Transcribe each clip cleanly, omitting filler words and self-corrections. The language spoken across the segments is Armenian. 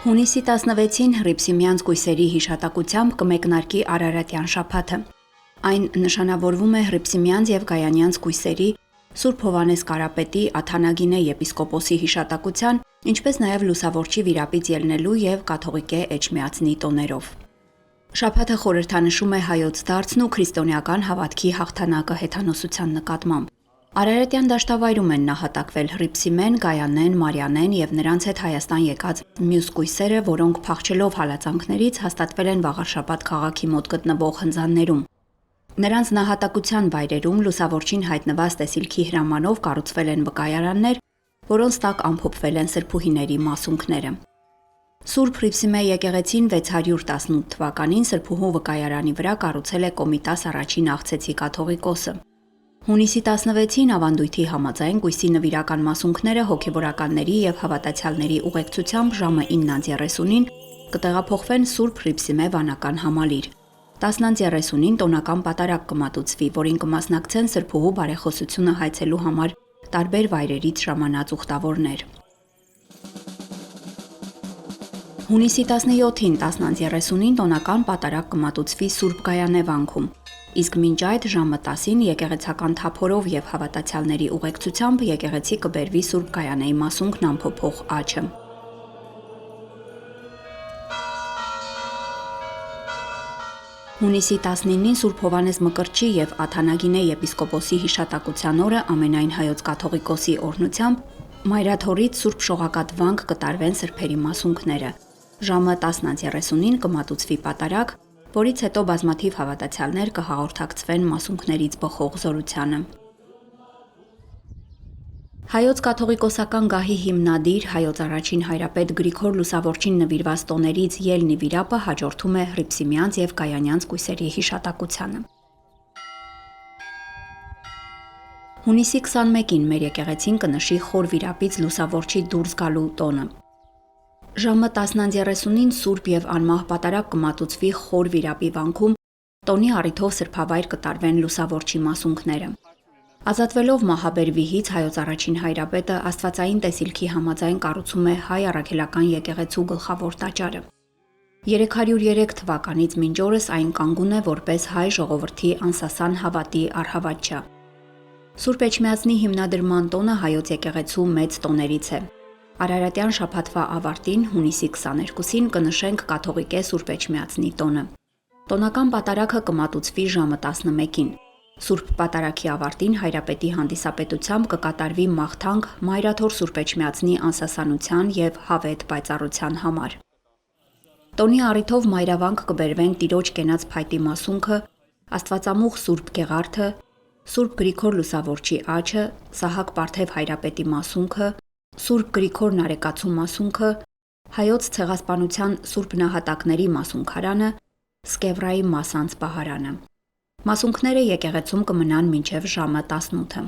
Հունիսի 16-ին Հռիփսիմյանց կույսերի հիշատակությամբ կմեկնարկի Արարատյան շաբաթը։ Այն նշանավորվում է Հռիփսիմյանց եւ Գայանյանց կույսերի, Սուրբ Հովհաննես Կարապետի, Աթանագինե եպիսկոպոսի հիշատակության, ինչպես նաեւ Լուսավորչի վիրապից ելնելու եւ կաթողիկե Էջմիածնի տոներով։ Շաբաթը խորհրդանշում է հայոց դարձն ու քրիստոնեական հավատքի հաղթանակը հեթանոսության նկատմամբ։ Արարատյան դաշտավայրում են նահատակվել Հռիփսիմեն, Գայանեն, Մարյանեն եւ նրանց հետ Հայաստան եկած մյուս կույսերը, որոնք փախչելով հալածանքներից հաստատվել են Վաղարշաբաթ քաղաքի մոտ գտնվող հնձաններում։ Նրանց նահատակության վայրերում Լուսավորչին հայտնված տեսիլքի հրամանով կառուցվել են վկայարաններ, որոնց տակ ամփոփվել են սրբուհիների մասունքները։ Սուրբ Հռիփսիմե եկեղեցին 618 թվականին սրբուհու վկայարանի վրա կառուցել է Կոմիտաս առաջին աղցեցի կաթողիկոսը։ Հունիսի 16-ին ավանդույթի համաձայն կույսի նվիրական մասունքները հոգևորականների եւ հավատացյալների ուղեկցությամբ ժամը 9:30-ին կտեղափոխվեն Սուրբ Հռիփսիմե վանական համալիր։ 10:30-ին տոնական պատարագ կմատուցվի, որին կմասնակցեն սրբուհու բարեխոսությունը հայցելու համար տարբեր վայրերից ժամանած ուխտավորներ։ Հունիսի 17-ին 10:30-ին տոնական պատարագ կմատուցվի Սուրբ Գայանե վանքում, իսկ մինչ այդ ժամը 10-ին եկեղեցական թափորով եւ հավատացյալների ուղեկցությամբ եկեղեցի կբերվի Սուրբ Գայանեի մասունքն ամփոփող աջը։ Հունիսի 19-ին Սուրբ Հովհաննես Մկրտչի եւ Աթանագինե եպիսկոպոսի հիշատակության օրը ամենայն հայոց կաթողիկոսի օրհնությամբ Մայրաթորից Սուրբ Շողակաթ վանք կտարվեն սրբերի մասունքները։ Ժամը 10:30-ին կմատուցվի պատարագ, որից հետո բազմաթիվ հավատացյալներ կհաղորդակցվեն մասունքներից բխող զորությանը։ Հայոց կաթողիկոսական գահի հիմնադիր հայոց առաջին հայրապետ Գրիգոր Լուսավորչին նվիրված տոներից ելնի վիրապը հաջորդում է Հռիփսիմյանց եւ Գայանյանց կույսերի հիշատակությանը։ Հունիսի 21-ին մեր եկեղեցին կնշի խոր վիրապից Լուսավորչի դուրս գալու տոնը։ Ժամը 10:30-ին Սուրբ եւ անմահ պատարագ կմատուցվի խոր վիրապի վանքում, տոնի առիթով սրբավայր կտարվեն Լուսավորչի մասունքները։ Ազատվելով մահաբեր վիհից հայոց առաջին հայրապետը աստվածային տեսիլքի համաձայն կառուցում է հայ առաքելական եկեղեցու գլխավոր տաճարը։ 303 թվականից մինչ օրս այն կանգուն է որպես հայ ժողովրդի անսասան հավատի առհավատչա։ Սուրբ Էջմիածնի հիմնադրման տոնը հայոց եկեղեցու մեծ տոներից է։ Արարատյան շաբաթվա ավարտին հունիսի 22-ին կնշենք կաթողիկե Սուրբ Էջմիածնի տոնը։ Տոնական պատարագը կմատուցվի ժամը 11-ին։ Սուրբ պատարագի ավարտին հայրապետի հանդիսապետությամբ կկատարվի մաղթանք Մայրաթոր Սուրբ Էջմիածնի անսասանության եւ հավետ պայծառության համար։ Տոնի առիթով մայրավանք կբերվեն Տիրոջ կենաց փայտի մասունքը, Աստվածամուխ Սուրբ Գեղարդը, Սուրբ Գրիգոր Լուսավորչի աջը, Սահակ Պարթև հայրապետի մասունքը, Սուրբ Գրիգոր Նարեկացու մասունքը, Հայոց ցեղասպանության Սուրբ նահատակների մասունքարանը, Սկևրայի մասանց պահարանը։ Մասունքները եկեղեցում կմնան մինչև ժամը 18-ը։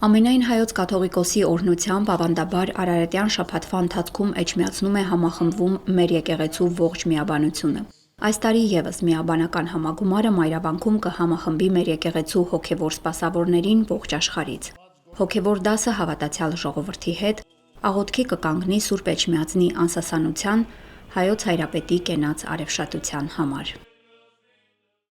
Ամենայն հայոց կաթողիկոսի օրհնությամբ ավանդաբար Արարատյան շաբաթվա ընթացքում Էջմիածնում է համախմբվում մեր եկեղեցու ողջ միաբանությունը։ Այս տարի եւս միաբանական համագումարը մայրավանքում կհամախմբի մեր եկեղեցու հոգևոր սպասավորներին ողջ աշխարհից։ Հոգևոր դասը հավատացյալ ժողովրդի հետ աղոթքի կկանգնի Սուրբ Էջմիածնի անսասանության, հայոց հայրապետի կենաց արևշատության համար։